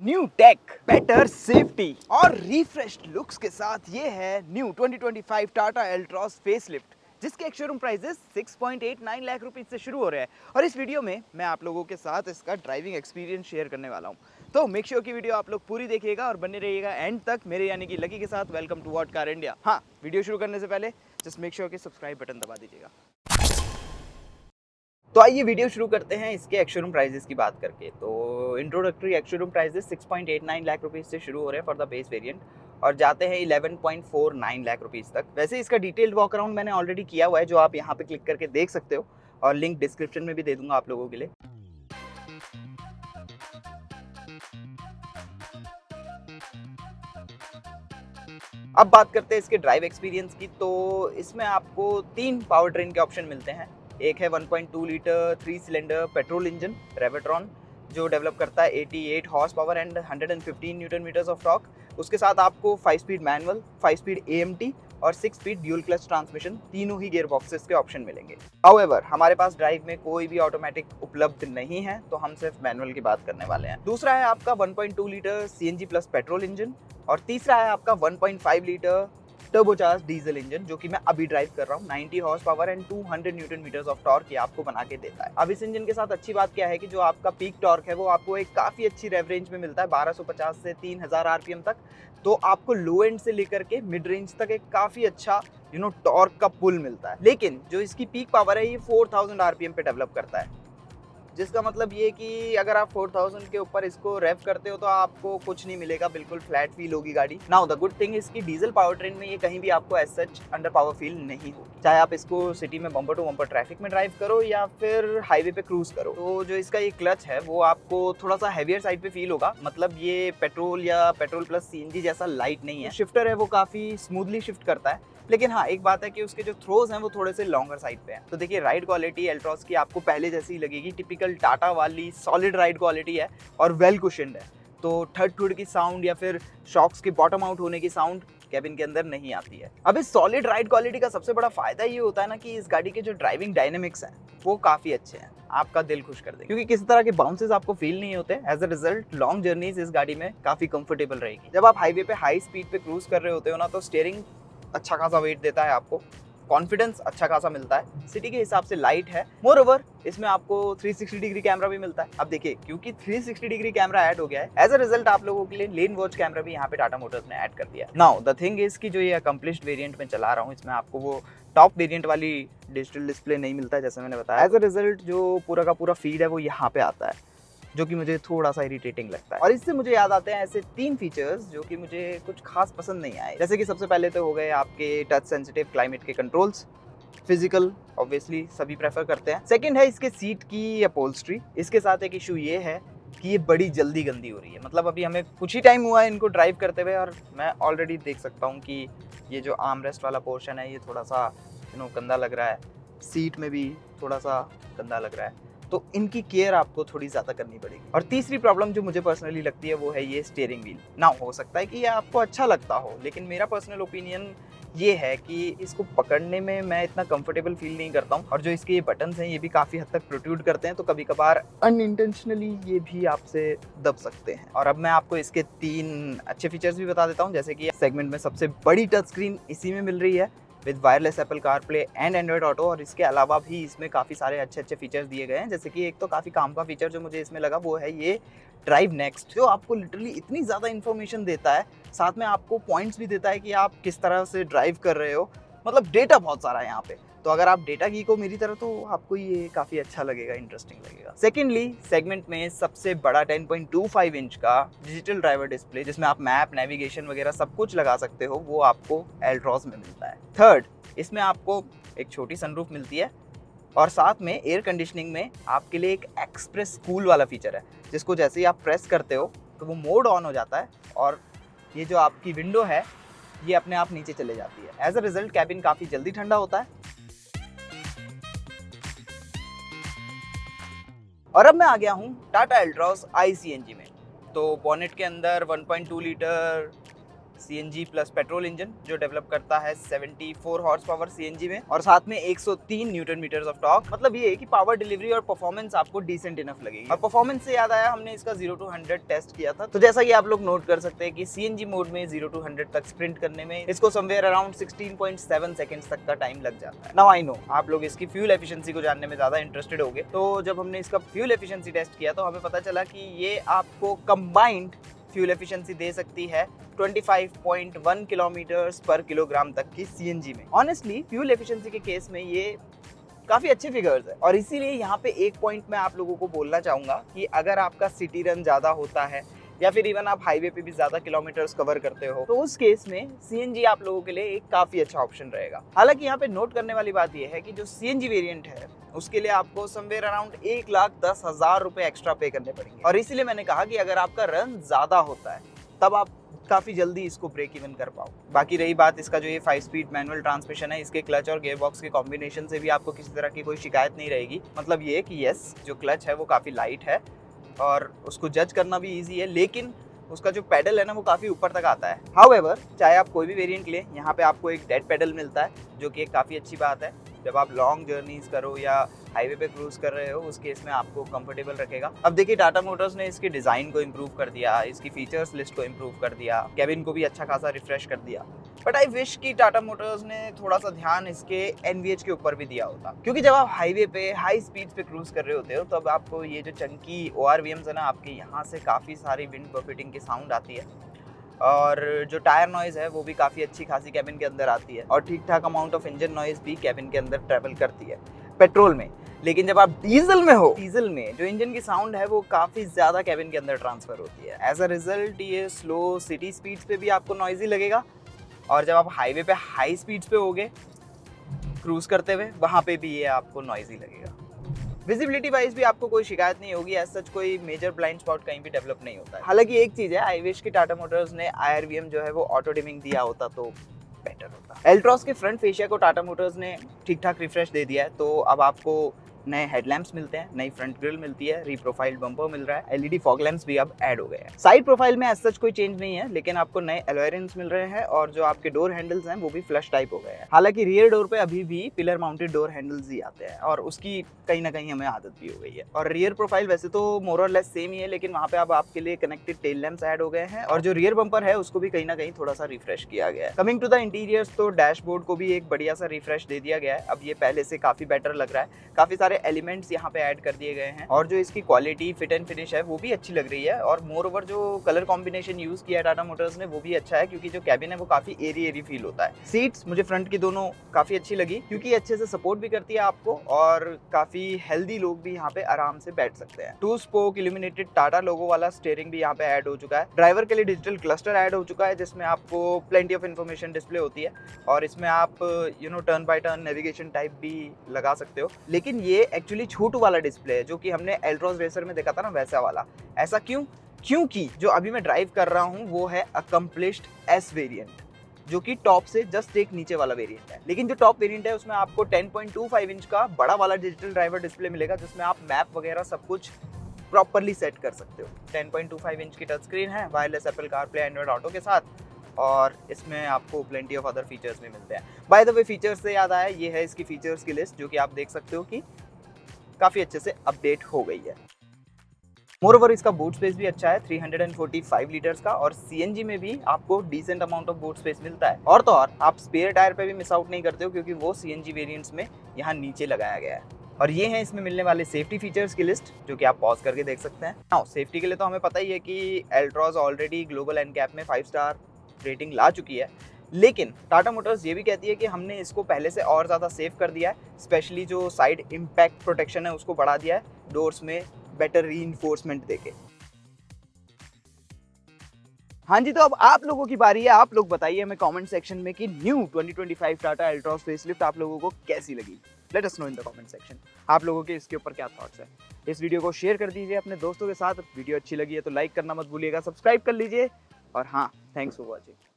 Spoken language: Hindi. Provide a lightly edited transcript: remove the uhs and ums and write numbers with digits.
न्यू टेक, बेटर सेफ्टी और रिफ्रेश्ड लुक्स के साथ ये है न्यू 2025 टाटा एल्ट्रॉस फेसलिफ्ट, जिसके शोरूम प्राइसेस 6.89 लाख रुपीस से शुरू हो रहे हैं। और इस वीडियो में मैं आप लोगों के साथ इसका ड्राइविंग एक्सपीरियंस शेयर करने वाला हूँ। तो मेक श्योर की वीडियो आप लोग पूरी देखिएगा और बने रहिएगा एंड तक, मेरे यानी कि लकी के साथ। Welcome to What Car India. हाँ, वीडियो शुरू करने से पहले जस्ट मेक श्योर कि सब्सक्राइब बटन दबा दीजिएगा। तो आइए वीडियो शुरू करते हैं इसके एक्स-शोरूम प्राइजेस की बात करके। तो introductory ex showroom prices 6.89 lakh rupees से शुरू हो रहे हैं फॉर द बेस वेरिएंट और जाते हैं 11.49 लाख रुपीस तक। वैसे इसका डिटेल्ड वॉक अराउंड मैंने ऑलरेडी किया हुआ है, जो आप यहाँ पे क्लिक करके देख सकते हो और लिंक डिस्क्रिप्शन में भी दे दूंगा आप लोगों के लिए। अब बात करते हैं इसके ड्राइव एक्सपीरियंस की। तो इसमें आपको 3 पावर ट्रेन के ऑप्शन मिलते हैं। एक है 1.2 litre 3 cylinder petrol engine Revotron, जो डेवलप करता है 88 horsepower and 115 newton metres of torque. उसके साथ आपको 5 स्पीड मैनुअल, 5 स्पीड AMT और 6 स्पीड ड्यूल क्लच ट्रांसमिशन, तीनों ही गियर बॉक्सेस के ऑप्शन मिलेंगे। हाउएवर हमारे पास ड्राइव में कोई भी ऑटोमेटिक उपलब्ध नहीं है, तो हम सिर्फ मैनुअल की बात करने वाले हैं। दूसरा है आपका 1.2 litre CNG plus petrol engine और तीसरा है आपका 1.5 लीटर टर्बोचार्ज डीजल इंजन, जो कि मैं अभी ड्राइव कर रहा हूँ। 90 horsepower and 200 newton metres of torque ये आपको बना के देता है। अब इस इंजन के साथ अच्छी बात क्या है कि जो आपका पीक टॉर्क है वो आपको एक काफी अच्छी रेव रेंज में मिलता है, 1250 से 3000 RPM तक। तो आपको लो एंड से लेकर के मिड रेंज तक एक काफी अच्छा टॉर्क का पुल मिलता है। लेकिन जो इसकी पीक पावर है ये 4000 RPM पे डेवलप करता है, जिसका मतलब ये कि अगर आप 4000 के ऊपर इसको रेव करते हो तो आपको कुछ नहीं मिलेगा, बिल्कुल फ्लैट फील होगी गाड़ी। नाउ द गुड थिंग इसकी डीजल पावर ट्रेन में ये कहीं भी आपको as such under power feel नहीं होगी, चाहे आप इसको सिटी में बम्पर टू बम्पर ट्रैफिक में ड्राइव करो या फिर हाईवे पे क्रूज करो। तो जो इसका ये क्लच है वो आपको थोड़ा सा हैवियर साइड पे फील होगा, मतलब ये पेट्रोल या पेट्रोल प्लस CNG जैसा लाइट नहीं है। शिफ्टर है वो काफी स्मूथली शिफ्ट करता है, लेकिन हाँ एक बात है कि उसके जो थ्रोज हैं वो थोड़े से लॉन्गर साइड पे हैं। तो देखिए राइड क्वालिटी एल्ट्रॉस की आपको पहले जैसी ही लगेगी, टिपिकल टाटा वाली सॉलिड राइड क्वालिटी है और वेल कुशन्ड है। तो थर्ड की साउंड या फिर शॉक्स के बॉटम आउट होने की साउंड कैबिन के अंदर नहीं आती है। अब इस सॉलिड राइड क्वालिटी का सबसे बड़ा फायदा ये होता है ना कि इस गाड़ी के जो ड्राइविंग डायनेमिक्स हैं वो काफी अच्छे हैं, आपका दिल खुश कर देंगे, क्योंकि किसी तरह के बाउंसेस आपको फील नहीं होते। As a result long journeys इस गाड़ी में काफी कंफर्टेबल रहेगी। जब आप हाईवे पे हाई स्पीड पे क्रूज कर रहे होते हो ना, तो स्टीयरिंग अच्छा खासा वेट देता है आपको, कॉन्फिडेंस अच्छा खासा मिलता है, सिटी के हिसाब से लाइट है। मोर ओवर इसमें आपको 360 डिग्री कैमरा भी मिलता है। अब देखिए क्योंकि 360 डिग्री कैमरा ऐड हो गया है, एज अ रिजल्ट आप लोगों के लिए लेन वॉच कैमरा भी यहाँ पे टाटा मोटर्स ने ऐड कर दिया है। नाउ द थिंग इज कि जो ये अकम्प्लिश्ड वेरिएंट में चला रहा हूँ, इसमें आपको वो टॉप वेरिएंट वाली डिजिटल डिस्प्ले नहीं मिलता है, जैसे मैंने बताया। एज अ रिजल्ट जो पूरा का पूरा फीड है वो यहाँ पे आता है, जो कि मुझे थोड़ा सा इरिटेटिंग लगता है। और इससे मुझे याद आते हैं ऐसे 3 फीचर्स जो कि मुझे कुछ खास पसंद नहीं आए। जैसे कि सबसे पहले तो हो गए आपके टच सेंसिटिव क्लाइमेट के कंट्रोल्स। फिजिकल ऑब्वियसली सभी प्रेफर करते हैं। सेकंड है इसके सीट की अपहोल्स्ट्री। इसके साथ एक इशू ये है कि ये बड़ी जल्दी गंदी हो रही है, मतलब अभी हमें कुछ ही टाइम हुआ है इनको ड्राइव करते हुए और मैं ऑलरेडी देख सकता हूँ कि ये जो आर्म रेस्ट वाला पोर्शन है ये थोड़ा सा गंदा लग रहा है, सीट में भी थोड़ा सा गंदा लग रहा है। तो इनकी केयर आपको थोड़ी ज़्यादा करनी पड़ेगी। और तीसरी प्रॉब्लम जो मुझे पर्सनली लगती है वो है ये स्टीयरिंग व्हील। ना हो सकता है कि ये आपको अच्छा लगता हो, लेकिन मेरा पर्सनल ओपिनियन ये है कि इसको पकड़ने में मैं इतना कंफर्टेबल फील नहीं करता हूँ। और जो इसके ये बटन्स हैं ये भी काफ़ी हद तक प्रोट्रूड करते हैं, तो कभी कभार अनइंटेंशनली ये भी आपसे दब सकते हैं। और अब मैं आपको इसके 3 अच्छे फीचर्स भी बता देता हूँ। जैसे कि सेगमेंट में सबसे बड़ी टच स्क्रीन इसी में मिल रही है with wireless Apple CarPlay and Android auto. और इसके अलावा भी इसमें काफ़ी सारे अच्छे अच्छे फीचर्स दिए गए हैं। जैसे कि एक तो काफ़ी काम का फीचर जो मुझे इसमें लगा वो है ये ड्राइव नेक्स्ट, जो आपको लिटरली इतनी ज़्यादा इन्फॉर्मेशन देता है, साथ में आपको पॉइंट्स भी देता है कि आप किस तरह से ड्राइव कर रहे हो। मतलब डेटा बहुत सारा है यहाँ पे, तो अगर आप डेटा गीक हो मेरी तरह तो आपको ये काफ़ी अच्छा लगेगा, इंटरेस्टिंग लगेगा। सेकेंडली सेगमेंट में सबसे बड़ा 10.25 इंच का डिजिटल ड्राइवर डिस्प्ले, जिसमें आप मैप, नेविगेशन वगैरह सब कुछ लगा सकते हो, वो आपको एल्ट्रॉस में मिलता है। थर्ड, इसमें आपको एक छोटी सनरूफ मिलती है और साथ में एयर कंडीशनिंग में आपके लिए एक एक्सप्रेस कूल वाला फीचर है, जिसको जैसे ही आप प्रेस करते हो तो वो मोड ऑन हो जाता है और ये जो आपकी विंडो है ये अपने आप नीचे चले जाती है। एज अ रिजल्ट कैबिन काफ़ी जल्दी ठंडा होता है। और अब मैं आ गया हूँ टाटा एल्ट्रॉस iCNG में। तो बॉनेट के अंदर 1.2 litre CNG plus petrol engine जो डेवलप करता है 74 हॉर्स पावर CNG में, और साथ में 103 न्यूटन मीटर्स ऑफ टॉर्क। मतलब ये है कि पावर डिलीवरी और परफॉर्मेंस आपको डिसेंट इनफ लगेगी। और परफॉर्मेंस से याद आया, हमने इसका 0 to 100 टेस्ट किया था, तो जैसा कि आप लोग नोट कर सकते हैं कि CNG मोड में 0 to 100 तक स्प्रिंट करने में इसको समवेयर अराउंड 16.7 सेकंड्स तक का टाइम लग जाता है। नाउ आई नो आप लोग इसकी फ्यूल एफिशिएंसी को जानने में ज्यादा इंटरेस्टेड होंगे, तो जब हमने इसका फ्यूल एफिशिएंसी टेस्ट किया तो हमें पता चला कि ये आपको कंबाइंड फ्यूल एफिशिएंसी दे सकती है 25.1 किलोमीटर्स पर किलोग्राम तक की CNG में। ऑनेस्टली फ्यूल एफिशिएंसी के केस में ये काफी अच्छे फिगर्स है, और इसीलिए यहाँ पे एक पॉइंट मैं आप लोगों को बोलना चाहूंगा कि अगर आपका सिटी रन ज्यादा होता है या फिर इवन आप हाईवे पे भी ज्यादा किलोमीटर्स कवर करते हो, तो उस केस में CNG आप लोगों के लिए एक काफी अच्छा ऑप्शन रहेगा। हालांकि यहाँ पे नोट करने वाली बात यह है कि जो CNG वेरिएंट है उसके लिए आपको समवेयर अराउंड 1,10,000 रुपए एक्स्ट्रा पे करने पड़ेंगे, और इसीलिए मैंने कहा कि अगर आपका रन ज्यादा होता है तब आप काफी जल्दी इसको ब्रेक इवन कर पाओ। बाकी रही बात इसका जो ये 5 स्पीड मैनुअल ट्रांसमिशन है, इसके क्लच और गियर बॉक्स के कॉम्बिनेशन से भी आपको किसी तरह की कोई शिकायत नहीं रहेगी। मतलब ये कि यस, जो क्लच है वो काफी लाइट है और उसको जज करना भी इजी है, लेकिन उसका जो पेडल है ना वो काफी ऊपर तक आता है। हाउएवर चाहे आप कोई भी वेरिएंट लें, यहाँ पे आपको एक डेड पेडल मिलता है, जो कि एक काफी अच्छी बात है। जब आप लॉन्ग जर्नीज करो या हाईवे पे क्रूज कर रहे हो उस केस में आपको कंफर्टेबल रखेगा। अब देखिए टाटा मोटर्स ने इसके डिजाइन को इम्प्रूव कर दिया, इसकी फीचर्स लिस्ट को इम्प्रूव कर दिया, केबिन को भी अच्छा खासा रिफ्रेश कर दिया। बट आई विश कि टाटा मोटर्स ने थोड़ा सा ध्यान इसके NVH के ऊपर भी दिया होता, क्योंकि जब आप हाईवे पे हाई स्पीड पे क्रूज कर रहे होते हो तब आपको ये जो चंकी ORVMs है ना, आपके यहाँ से काफी सारी विंड बफेटिंग की साउंड आती है, और जो टायर नॉइज है वो भी काफ़ी अच्छी खासी कैबिन के अंदर आती है, और ठीक ठाक अमाउंट ऑफ इंजन नॉइज भी कैबिन के अंदर ट्रेवल करती है पेट्रोल में। लेकिन जब आप डीजल में हो, डीजल में जो इंजन की साउंड है वो काफ़ी ज़्यादा कैबिन के अंदर ट्रांसफर होती है। एज अ रिजल्ट ये स्लो सिटी स्पीड्स पे भी आपको नॉइजी लगेगा, और जब आप हाईवे पे हाई स्पीड्स पे होगे क्रूज करते हुए, वहाँ पे भी ये आपको नॉइजी लगेगा। विजिबिलिटी वाइज भी आपको कोई शिकायत नहीं होगी, एज सच कोई मेजर ब्लाइंड स्पॉट कहीं भी डेवलप नहीं होता है। हालांकि एक चीज है, आई विश कि टाटा मोटर्स ने IRVM जो है वो ऑटो डिमिंग दिया होता तो बेटर होता। एल्ट्रॉस के फ्रंट फेशिया को टाटा मोटर्स ने ठीक ठाक रिफ्रेश दे दिया है, तो अब आपको नए हेडलैम्प्स मिलते हैं, नई फ्रंट ग्रिल मिलती है, रीप्रोफाइल्ड बम्पर मिल रहा है, LED फॉग लैंप्स भी अब ऐड हो गए हैं। साइड प्रोफाइल में एज सच कोई चेंज नहीं है, लेकिन आपको नए एलॉय रिम्स मिल रहे हैं, और जो आपके डोर हैंडल्स हैं वो भी फ्लश टाइप हो गए हैं। हालांकि रियर डोर पे अभी भी पिलर माउंटेड डोर हैंडल्स ही आते हैं, और उसकी कहीं ना कहीं हमें आदत भी हो गई है। और रियर प्रोफाइल वैसे तो मोर और लेस सेम ही है, लेकिन वहाँ पे अब आपके लिए कनेक्टेड टेल लैंप्स ऐड हो गए हैं, और जो रियर बम्पर है उसको भी कहीं ना कहीं थोड़ा सा रिफ्रेश किया गया है। कमिंग टू द इंटीरियर्स, तो डैशबोर्ड को भी एक बढ़िया सा रिफ्रेश दे दिया गया है। अब ये पहले से काफी बेटर लग रहा है, काफी सारे एलिमेंट्स यहाँ पे ऐड कर दिए गए हैं, और जो इसकी क्वालिटी फिट एंड फिनिश है वो भी अच्छी लग रही है। और मोर ओवर जो कलर कॉम्बिनेशन यूज किया है टाटा मोटर्स ने वो भी अच्छा है, क्योंकि जो कैबिन है वो काफी एरी एरी फील होता है। सीट्स मुझे फ्रंट की दोनों काफी अच्छी लगी, क्योंकि अच्छे से सपोर्ट भी करती है आपको, और काफी हेल्दी लोग भी यहाँ पे आराम से बैठ सकते हैं। 2 स्पोक इल्यूमिनेटेड टाटा लोगो वाला स्टीयरिंग भी यहाँ पे ऐड हो चुका है। ड्राइवर के लिए डिजिटल क्लस्टर ऐड हो चुका है, जिसमें आपको प्लेंटी ऑफ इन्फॉर्मेशन डिस्प्ले होती है, और इसमें आप turn by turn navigation type भी लगा सकते हो। लेकिन ये एक्चुअली छोटू वाला डिस्प्ले है, जो कि हमने एल्ट्रॉस रेसर में देखा था ना, वैसा वाला। ऐसा क्यों? क्योंकि जो अभी मैं ड्राइव कर रहा हूँ वो है अकम्प्लिश्ड S वेरिएंट, जो कि टॉप से जस्ट एक नीचे वाला वेरिएंट है। लेकिन जो टॉप वेरिएंट है उसमें आपको 10.25 इंच का बड़ा वाला डिजिटल ड्राइवर डिस्प्ले मिलेगा, जिसमें आप मैप वगैरह सब कुछ प्रॉपरली सेट कर सकते हो। 10.25 इंच की टच स्क्रीन है, wireless Apple CarPlay Android auto के साथ, और इसमें आपको प्लेंटी ऑफ अदर फीचर्स भी मिलते हैं। बाय द वे, फीचर्स से याद आया, ये है इसकी फीचर्स की लिस्ट, जो कि आप देख सकते हो कि काफ़ी अच्छे से अपडेट हो गई है। मोरओवर इसका बूट स्पेस भी अच्छा है, 345 लीटर्स का, और CNG में भी आपको decent amount of boot space मिलता है। और तो और आप स्पेयर टायर पे भी मिस आउट नहीं करते हो, क्योंकि वो CNG वेरिएंट्स में यहाँ नीचे लगाया गया है। और ये है इसमें मिलने वाले सेफ्टी फीचर्स की लिस्ट, जो कि आप पॉज करके देख सकते हैं। नाउ सेफ्टी के लिए तो हमें पता ही है कि एल्ट्रॉस ऑलरेडी ग्लोबल NCAP में 5 स्टार रेटिंग ला चुकी है, लेकिन टाटा मोटर्स ये भी कहती है कि हमने इसको पहले से और ज़्यादा सेफ कर दिया है। स्पेशली जो साइड इम्पैक्ट प्रोटेक्शन है उसको बढ़ा दिया है, डोर्स में बेटर रीइंफोर्समेंट देके। हाँ जी, तो अब आप लोगों की बारी है। आप लोग बताइए हमें कमेंट सेक्शन में कि न्यू 2025 टाटा एल्ट्रॉस फेसलिफ्ट आप लोगों को कैसी लगी। Let us know in the comment section, आप लोगों के इसके ऊपर क्या थॉट्स है। इस वीडियो को शेयर कर दीजिए अपने दोस्तों के साथ। वीडियो अच्छी लगी है तो लाइक करना मत भूलिएगा, सब्सक्राइब कर लीजिए, और हाँ, थैंक्स फॉर वॉचिंग।